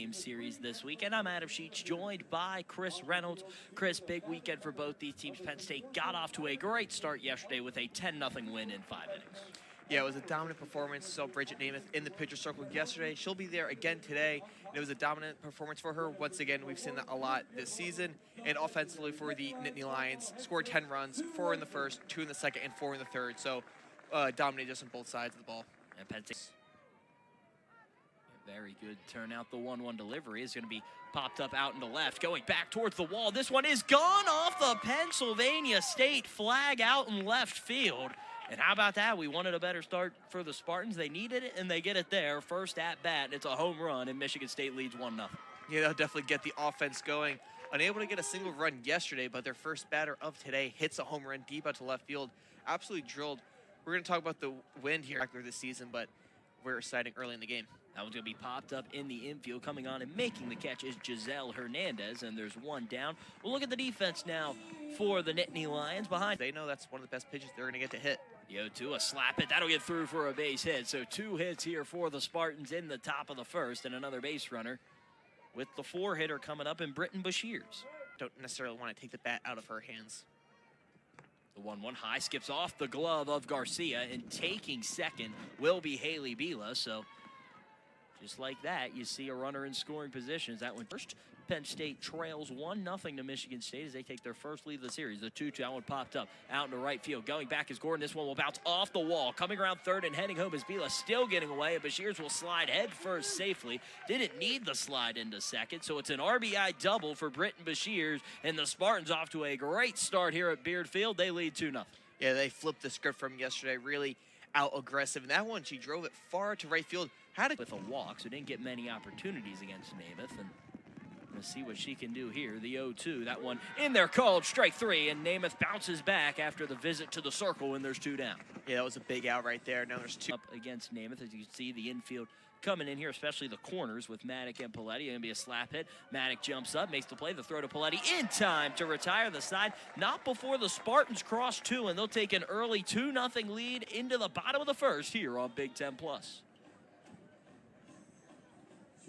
game series this weekend. I'm Adam Sheets, joined by Chris Reynolds. Chris, big weekend for both these teams. Penn State got off to a great start yesterday with a 10-0 win in 5 innings. Yeah, it was a dominant performance. Saw Bridget Namath in the pitcher circle yesterday. She'll be there again today. And it was a dominant performance for her. Once again, we've seen that a lot this season. And offensively for the Nittany Lions, scored 10 runs, 4 in the first, 2 in the second, and 4 in the third. So dominated us on both sides of the ball. And Penn State, very good turnout. The 1-1 delivery is going to be popped up out into left, going back towards the wall. This one is gone off the Pennsylvania State flag out in left field. And how about that? We wanted a better start for the Spartans. They needed it, and they get it there. First at bat, and it's a home run, and Michigan State leads 1-0. Yeah, they'll definitely get the offense going. Unable to get a single run yesterday, but their first batter of today hits a home run deep out to left field. Absolutely drilled. We're going to talk about the wind here after this season, but we're exciting early in the game. That one's going to be popped up in the infield. Coming on and making the catch is Giselle Hernandez, and there's one down. We'll look at the defense now for the Nittany Lions behind. They know that's one of the best pitches they're going to get to hit. The 0-2, a slap hit. That'll get through for a base hit. So 2 hits here for the Spartans in the top of the first, and another base runner with the 4-hitter coming up in Britton Bashirs. Don't necessarily want to take the bat out of her hands. The 1-1 high skips off the glove of Garcia, and taking second will be Haley Bila. So just like that, you see a runner in scoring positions. That one first. Penn State trails 1-0 to Michigan State as they take their first lead of the series. The 2-2, that one popped up out into right field. Going back is Gordon. This one will bounce off the wall. Coming around third and heading home is Bila, still getting away. And Bashirs will slide head first safely. Didn't need the slide into second, so it's an RBI double for Britton Bashirs. And the Spartans off to a great start here at Beard Field. They lead 2-0. Yeah, they flipped the script from yesterday. Really out aggressive. And that one, she drove it far to right field. With a walk, so didn't get many opportunities against Namath. And let's see what she can do here. The 0-2, that one in there called strike 3, and Namath bounces back after the visit to the circle, and there's 2 down. Yeah, that was a big out right there. Now there's 2. Up against Namath, as you can see the infield coming in here, especially the corners with Maddock and Paletti. Going to be a slap hit. Maddock jumps up, makes the play. The throw to Paletti in time to retire the side. Not before the Spartans cross 2, and they'll take an early 2-0 lead into the bottom of the first here on Big Ten Plus.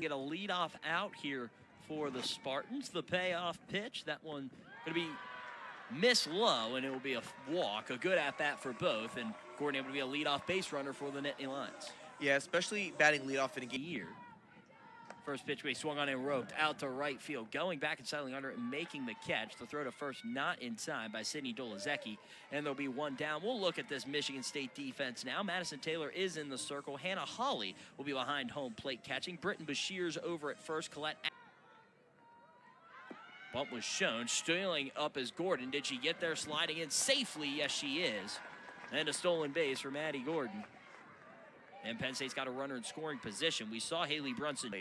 Get a leadoff out here for the Spartans. The payoff pitch, that one going to be miss low, and it will be a walk. A good at-bat for both, and Gordon able to be a leadoff base runner for the Nittany Lions. Yeah, especially batting leadoff in a game. Year. First pitch we swung on and roped out to right field. Going back and settling under it and making the catch. The throw to first not in time by Sydney Dolazecki, and there'll be 1 down. We'll look at this Michigan State defense now. Madison Taylor is in the circle. Hannah Hawley will be behind home plate catching. Britton Bashirs over at first. Colette. Bump was shown. Stealing up is Gordon. Did she get there sliding in safely? Yes, she is. And a stolen base for Maddie Gordon. And Penn State's got a runner in scoring position. We saw Haley Brunson.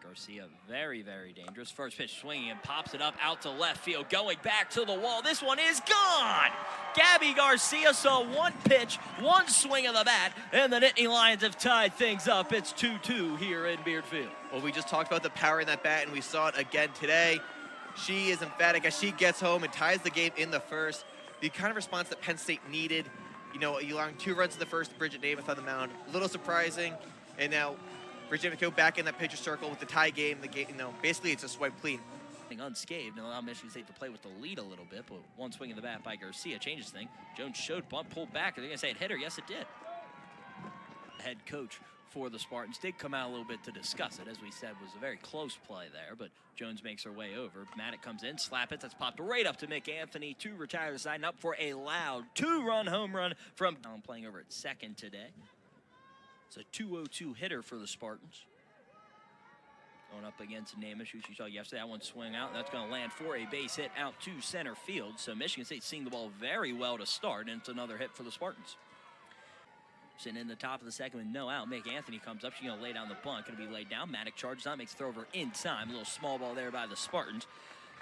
Garcia, very, very dangerous. First pitch swinging and pops it up out to left field. Going back to the wall. This one is gone. Gabby Garcia saw 1 pitch, 1 swing of the bat, and the Nittany Lions have tied things up. It's 2-2 here in Beard Field. Well, we just talked about the power in that bat, and we saw it again today. She is emphatic as she gets home and ties the game in the first. The kind of response that Penn State needed. You know, you allowing 2 runs in the first, Bridget Namath on the mound. A little surprising, and now Bridget Namath go back in that pitcher circle with the tie game. The game, basically it's a swipe clean. Unscathed and allow Michigan State to play with the lead a little bit, but 1 swing of the bat by Garcia changes things. Jones showed bunt, pulled back. Are they going to say it hit her? Yes, it did. Head coach for the Spartans did come out a little bit to discuss it. As we said, was a very close play there, but Jones makes her way over. Maddock comes in, slap it. That's popped right up to Mick Anthony to retire the side, and up for a loud 2-run home run from Allen, playing over at second today. It's a 2-0-2 hitter for the Spartans. Going up against Namath, who you saw yesterday. That one swing out. That's going to land for a base hit out to center field. So Michigan State seeing the ball very well to start, and it's another hit for the Spartans. Sitting in the top of the second with no out. Mick Anthony comes up. She's going to lay down the bunt. Going to be laid down. Maddock charges on, makes the throw over in time. A little small ball there by the Spartans.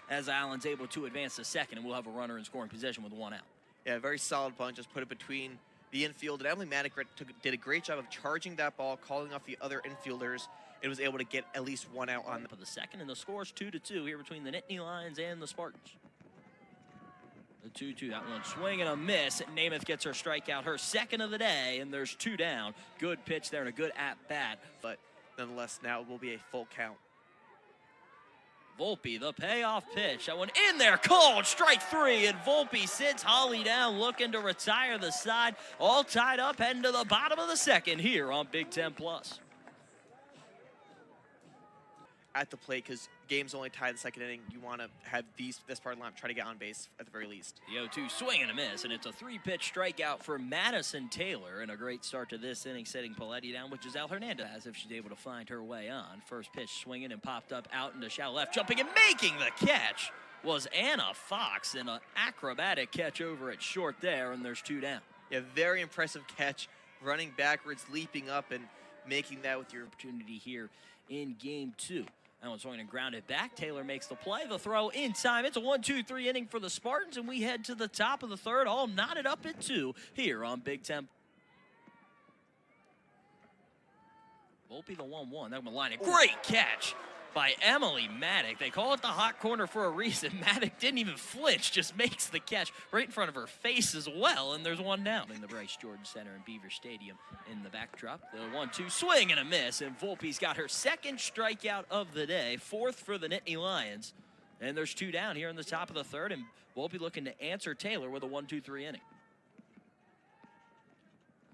As Allen's able to advance to second, and we'll have a runner in scoring position with 1 out. Yeah, very solid bunt. Just put it between the infield, and Emily Maddock did a great job of charging that ball, calling off the other infielders, and was able to get at least 1 out on the second, and the score's 2-2 here between the Nittany Lions and the Spartans. The 2-2, that one swing and a miss. Namath gets her strikeout, her second of the day, and there's 2 down. Good pitch there and a good at-bat. But nonetheless, now it will be a full count. Volpe, the payoff pitch. That one in there, called strike 3, and Volpe sits Holly down, looking to retire the side. All tied up, heading to the bottom of the second here on Big Ten Plus. At the plate, because games only tie the second inning, you want to have this part of the lineup try to get on base at the very least. The 0-2 swing and a miss, and it's a 3-pitch strikeout for Madison Taylor, and a great start to this inning, setting Paletti down, which is Al Hernandez, if she's able to find her way on. First pitch swinging and popped up out into shallow left, jumping and making the catch was Anna Fox, and an acrobatic catch over at short there, and there's 2 down. Yeah, very impressive catch, running backwards, leaping up, and making that with your opportunity here in game 2. That one's swinging and grounded back. Taylor makes the play. The throw in time. It's a 1-2-3 inning for the Spartans, and we head to the top of the third, all knotted up at 2 here on Big Ten. Volpe the 1-1. That one line. A great catch by Emily Maddock. They call it the hot corner for a reason. Maddock didn't even flinch, just makes the catch right in front of her face as well, and there's 1 down. In the Bryce Jordan Center in Beaver Stadium in the backdrop. The 1-2 swing and a miss, and Volpe's got her 2nd strikeout of the day, 4th for the Nittany Lions. And there's 2 down here in the top of the third, and Volpe looking to answer Taylor with a 1-2-3 inning.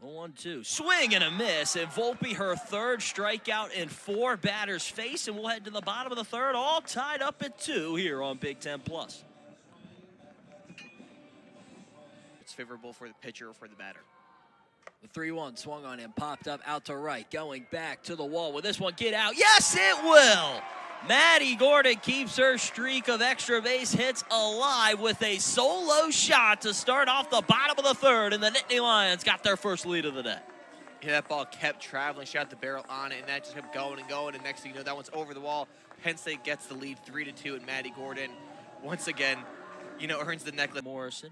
The 1-2 swing and a miss, and Volpe her 3rd strikeout in 4 batters face, and we'll head to the bottom of the third, all tied up at 2 here on Big Ten Plus. It's favorable for the pitcher or for the batter. The 3-1 swung on him, popped up out to right, going back to the wall. Will this one get out? Yes, it will! Maddie Gordon keeps her streak of extra base hits alive with a solo shot to start off the bottom of the third, and the Nittany Lions got their first lead of the day. Yeah, that ball kept traveling. She got the barrel on it, and that just kept going and going, and next thing you know, that one's over the wall. Penn State gets the lead 3-2, and Maddie Gordon, once again, earns the necklace. Morrison.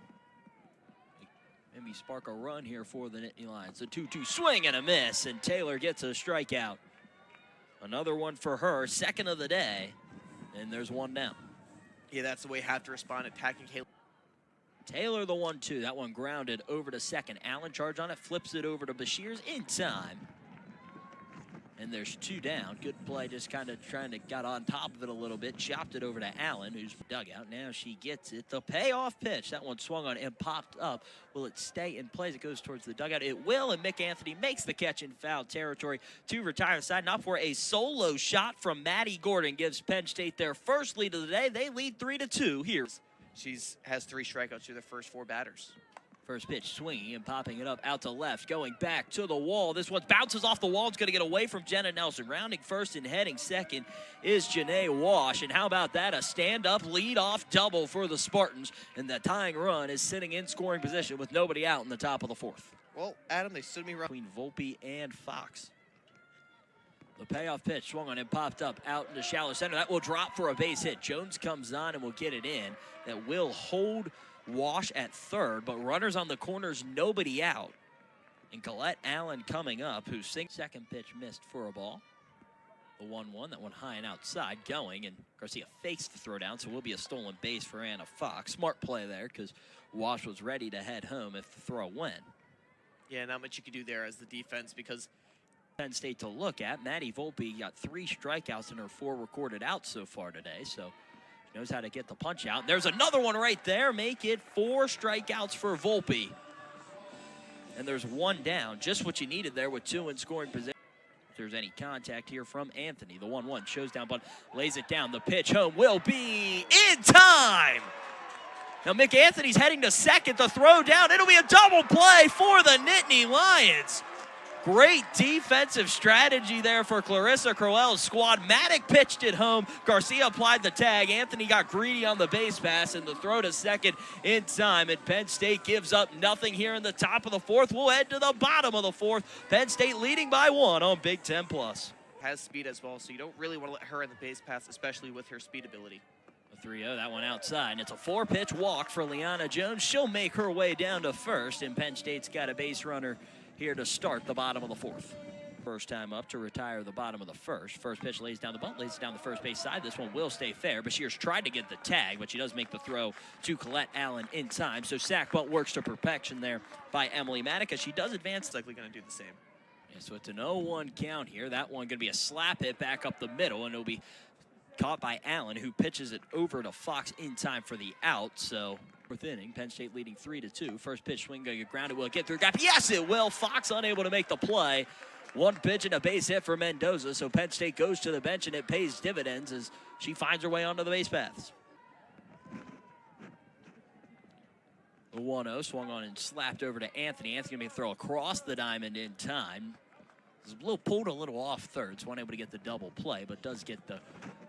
Maybe spark a run here for the Nittany Lions. The 2-2 swing and a miss, and Taylor gets a strikeout. Another one for her, 2nd of the day, and there's 1 down. Yeah, that's the way you have to respond, attacking Taylor. Taylor the 1-2, that one grounded over to second. Allen charged on it, flips it over to Bashirs in time. And there's 2 down. Good play, just kind of trying to get on top of it a little bit. Chopped it over to Allen, who's dugout. Now she gets it. The payoff pitch. That one swung on and popped up. Will it stay in play as it goes towards the dugout? It will, and Mick Anthony makes the catch in foul territory to retire the side. Not for a solo shot from Maddie Gordon. Gives Penn State their first lead of the day. They lead 3-2 here. She has 3 strikeouts through the first 4 batters. First pitch swinging and popping it up out to left, going back to the wall. This one bounces off the wall. It's going to get away from Jenna Nelson. Rounding first and heading second is Janae Wash. And how about that? A stand-up lead-off double for the Spartans. And the tying run is sitting in scoring position with nobody out in the top of the 4th. Well, Adam, they stood me right between Volpe and Fox. The payoff pitch swung on and popped up out into shallow center. That will drop for a base hit. Jones comes on and will get it in. That will hold Wash at 3rd, but runners on the corners, nobody out. And Colette Allen coming up, whose 2nd pitch missed for a ball. The 1-1, that one high and outside going, and Garcia fakes the throw down, so it will be a stolen base for Anna Fox. Smart play there, because Wash was ready to head home if the throw went. Yeah, not much you could do there as the defense, because Penn State to look at. Maddie Volpe got 3 strikeouts in her 4 recorded outs so far today, so knows how to get the punch out. There's another one right there. Make it 4 strikeouts for Volpe. And there's 1 down. Just what you needed there with 2 in scoring position. If there's any contact here from Anthony. The 1-1 shows down, but lays it down. The pitch home will be in time. Now Mick Anthony's heading to second. The throw down. It'll be a double play for the Nittany Lions. Great defensive strategy there for Clarissa Crowell's squad. Maddock pitched it home. Garcia applied the tag. Anthony got greedy on the base pass, and the throw to second in time. And Penn State gives up nothing here in the top of the 4th. We'll head to the bottom of the 4th. Penn State leading by 1 on Big Ten Plus. Has speed as well, so you don't really want to let her in the base pass, especially with her speed ability. A 3-0, that one outside. And it's a 4-pitch walk for Liana Jones. She'll make her way down to first, and Penn State's got a base runner here to start the bottom of the 4th. First time up to retire the bottom of the 1st. First pitch lays down the bunt, lays it down the first base side. This one will stay fair. Bashirs tried to get the tag, but she does make the throw to Colette Allen in time. So sack bunt works to perfection there by Emily Maddock. She does advance. It's likely going to do the same. Yeah, so it's an 0-1 count here. That one going to be a slap hit back up the middle, and it'll be caught by Allen, who pitches it over to Fox in time for the out. So, fourth inning, Penn State leading 3-2. First pitch swing going to get grounded. Will it get through gap? Yes, it will. Fox unable to make the play. One pitch and a base hit for Mendoza. So Penn State goes to the bench, and it pays dividends as she finds her way onto the base paths. The 1-0 swung on and slapped over to Anthony. Anthony going to throw across the diamond in time. Was a little pulled a little off third, so wasn't able to get the double play, but does get the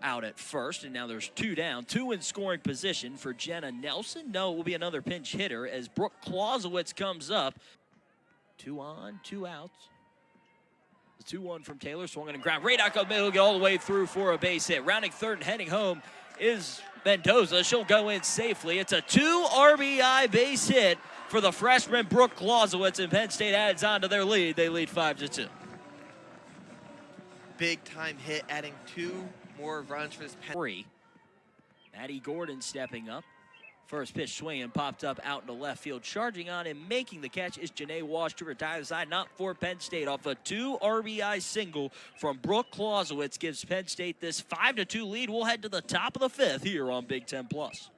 out at first. And now there's 2 down, 2 in scoring position for Jenna Nelson. No, it will be another pinch hitter as Brooke Clausewitz comes up. 2 on, 2 outs. The 2-1 from Taylor, swung on and ground right out the middle, get all the way through for a base hit. Rounding third and heading home is Mendoza. She'll go in safely. It's a 2 RBI base hit for the freshman Brooke Clausewitz, and Penn State adds on to their lead. They lead 5-2. Big time hit, adding 2 more runs for this Penn. 3. Maddie Gordon stepping up. First pitch swinging, popped up out into left field. Charging on and making the catch is Janae Walsh to retire the side, not for Penn State. Off a 2 RBI single from Brooke Clausewitz gives Penn State this 5-2 lead. We'll head to the top of the 5th here on Big Ten Plus.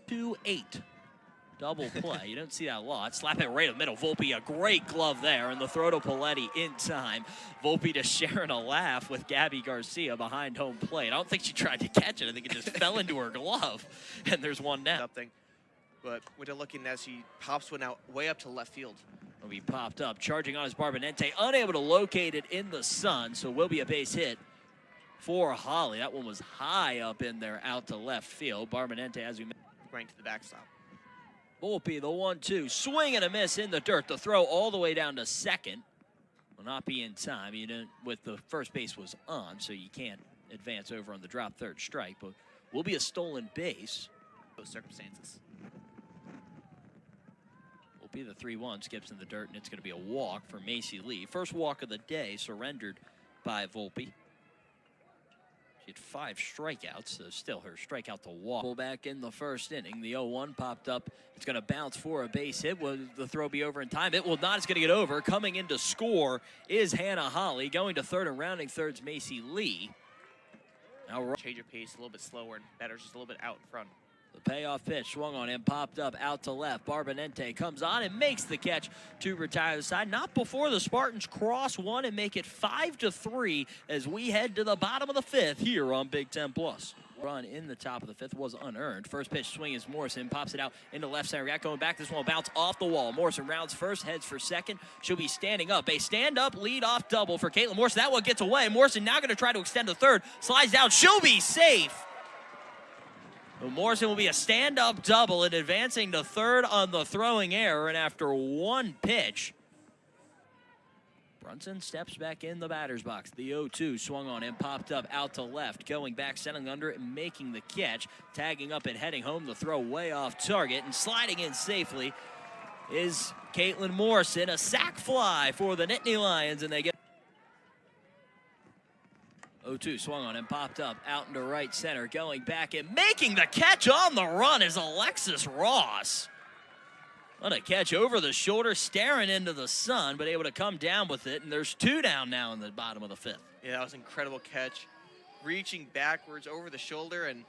2-8. Double play. You don't see that a lot. Slap it right in the middle. Volpe, a great glove there, and the throw to Paletti in time. Volpe just sharing a laugh with Gabby Garcia behind home plate. I don't think she tried to catch it. I think it just fell into her glove, and there's one down. Something. But when you're looking as she pops one out way up to left field. Will be popped up. Charging on his Barbanente. Unable to locate it in the sun, so will be a base hit for Holly. That one was high up in there out to left field. Barbanente, as we mentioned, Going to the backstop. Volpe, the 1-2, swing and a miss in the dirt. The throw all the way down to second will not be in time. You didn't, with the first base was on, so you can't advance over on the drop third strike, but will be a stolen base. Those circumstances. Will be the 3-1, skips in the dirt, and it's going to be a walk for Macy Lee. First walk of the day, surrendered by Volpe. She had 5 strikeouts, so still her strikeout to walk. Pull back in the first inning. The 0-1 popped up. It's going to bounce for a base hit. Will the throw be over in time? It will not. It's going to get over. Coming in to score is Hannah Holly. Going to third and rounding third's Macy Lee. Now change your pace a little bit slower and better, just a little bit out in front. The payoff pitch swung on him, popped up out to left. Barbanente comes on and makes the catch to retire the side. Not before the Spartans cross one and make it 5-3 as we head to the bottom of the 5th here on Big Ten Plus. Run in the top of the 5th was unearned. First pitch swing is Morrison, pops it out into left center. Got going back. This one will bounce off the wall. Morrison rounds first, heads for second. She'll be standing up. A stand-up lead-off double for Caitlin Morrison. That one gets away. Morrison now going to try to extend to third. Slides down. She'll be safe. Well, Morrison will be a stand-up double and advancing to third on the throwing error. And after one pitch, Brunson steps back in the batter's box. The 0-2 swung on him, popped up out to left. Going back, settling under it, and making the catch. Tagging up and heading home. The throw way off target. And sliding in safely is Caitlin Morrison. A sac fly for the Nittany Lions, and they get 0-2 swung on him, popped up out into right center. Going back and making the catch on the run is Alexis Ross. What a catch over the shoulder, staring into the sun, but able to come down with it. And there's 2 down now in the bottom of the 5th. Yeah, that was an incredible catch. Reaching backwards over the shoulder. And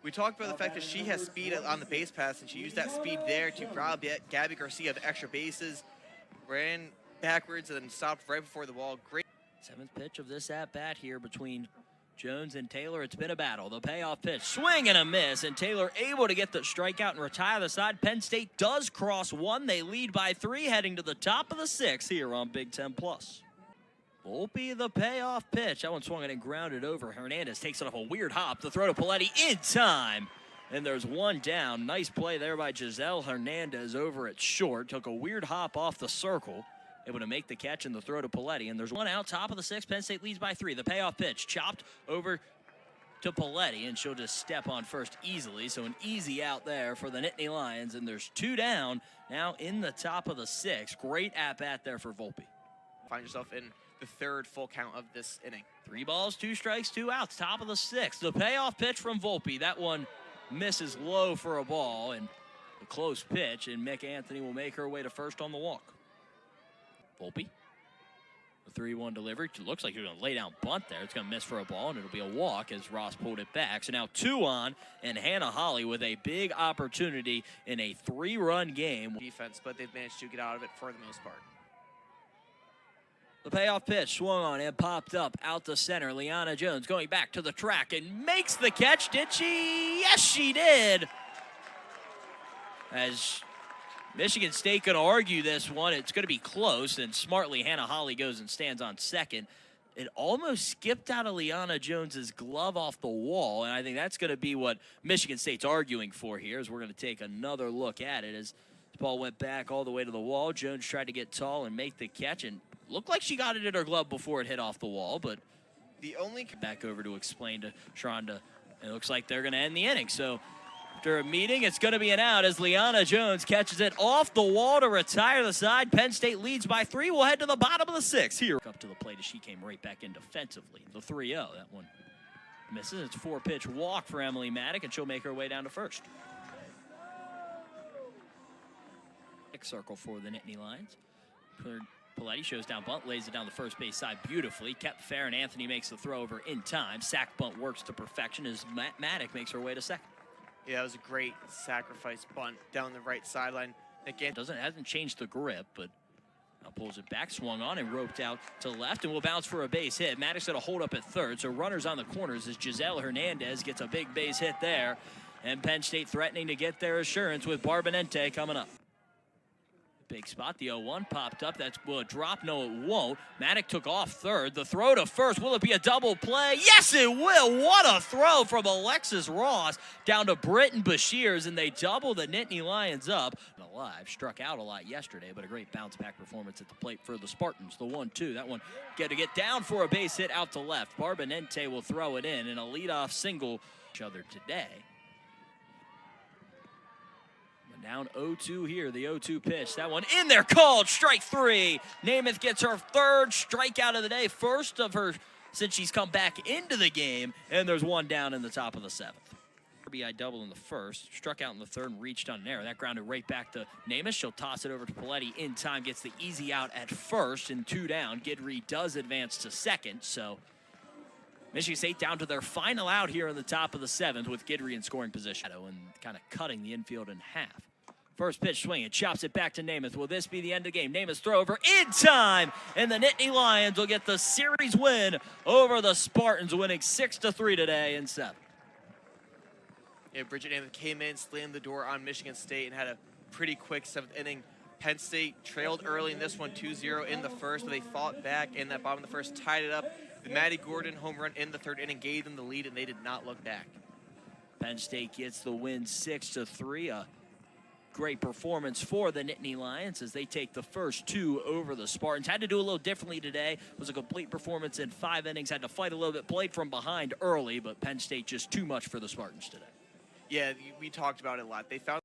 we talked about the fact that she has speed on the base pass, and she used that speed there to rob Gabby Garcia of extra bases. Ran backwards and then stopped right before the wall. Great. 7th pitch of this at-bat here between Jones and Taylor. It's been a battle. The payoff pitch, swing and a miss, and Taylor able to get the strikeout and retire the side. Penn State does cross one. They lead by 3, heading to the top of the 6th here on Big Ten Plus. Volpe, the payoff pitch. That one swung and grounded over. Hernandez takes it off a weird hop. The throw to Paletti in time. And there's 1 down. Nice play there by Giselle Hernandez over at short. Took a weird hop off the circle. Able to make the catch and the throw to Paletti. And there's 1 out, top of the 6th. Penn State leads by 3. The payoff pitch chopped over to Paletti, and she'll just step on first easily. So an easy out there for the Nittany Lions. And there's 2 down now in the top of the 6th. Great at-bat there for Volpe. Find yourself in the 3rd full count of this inning. 3 balls, 2 strikes, 2 outs, top of the 6th. The payoff pitch from Volpe. That one misses low for a ball, and a close pitch, and Mick Anthony will make her way to first on the walk. Volpe The 3-1 delivery. It looks like you're going to lay down bunt there. It's going to miss for a ball, and it'll be a walk as Ross pulled it back. So now 2 on, and Hannah Holly with a big opportunity in a 3-run game. Defense, but they've managed to get out of it for the most part. The payoff pitch swung on and popped up out to center. Liana Jones going back to the track and makes the catch. Did she? Yes, she did. As Michigan State going to argue this one, it's going to be close, and smartly Hannah Holly goes and stands on second. It almost skipped out of Liana Jones's glove off the wall, and I think that's going to be what Michigan State's arguing for here, as we're going to take another look at it. As the ball went back all the way to the wall, Jones tried to get tall and make the catch, and looked like she got it in her glove before it hit off the wall, but the only back over to explain to Sharonda, it looks like they're going to end the inning. So after a meeting, it's going to be an out as Liana Jones catches it off the wall to retire the side. Penn State leads by 3. We'll head to the bottom of the 6th here. Up to the plate as she came right back in defensively. The 3-0, that one misses. It's a 4-pitch walk for Emily Maddock, and she'll make her way down to first. Circle for the Nittany Lions. Paletti shows down bunt, lays it down the first base side beautifully. Kept fair, and Anthony makes the throw over in time. Sack bunt works to perfection as Maddock makes her way to second. Yeah, it was a great sacrifice bunt down the right sideline. Again, hasn't changed the grip, but now pulls it back, swung on and roped out to left, and will bounce for a base hit. Maddox's going to hold up at third, so runners on the corners as Giselle Hernandez gets a big base hit there, and Penn State threatening to get their assurance with Barbonente coming up. Big spot, the 0-1 popped up. Will it drop? No, it won't. Maddock took off third. The throw to first. Will it be a double play? Yes, it will. What a throw from Alexis Ross down to Britton Bashirs, and they double the Nittany Lions up. Alive, struck out a lot yesterday, but a great bounce-back performance at the plate for the Spartans. The 1-2, that one get down for a base hit out to left. Barbonente will throw it in a leadoff single each other today. Down 0-2 here, the 0-2 pitch. That one in there, called strike 3. Namath gets her 3rd strikeout of the day, first of her since she's come back into the game, and there's one down in the top of the 7th. RBI double in the 1st, struck out in the 3rd and reached on an error. That grounded right back to Namath. She'll toss it over to Paletti in time, gets the easy out at 1st, and 2 down. Guidry does advance to 2nd, so Michigan State down to their final out here in the top of the 7th with Guidry in scoring position and kind of cutting the infield in half. First pitch swing, and chops it back to Namath. Will this be the end of the game? Namath's throw over in time, and the Nittany Lions will get the series win over the Spartans, winning 6-3 today in 7. Yeah, Bridget Namath came in, slammed the door on Michigan State, and had a pretty quick 7th inning. Penn State trailed early in this one, 2-0 in the 1st, but they fought back in that bottom of the 1st, tied it up. The Maddie Gordon home run in the 3rd inning gave them the lead, and they did not look back. Penn State gets the win 6-3. Great performance for the Nittany Lions as they take the first 2 over the Spartans. Had to do a little differently today. It was a complete performance in 5 innings. Had to fight a little bit, played from behind early, but Penn State just too much for the Spartans today. Yeah, we talked about it a lot. They found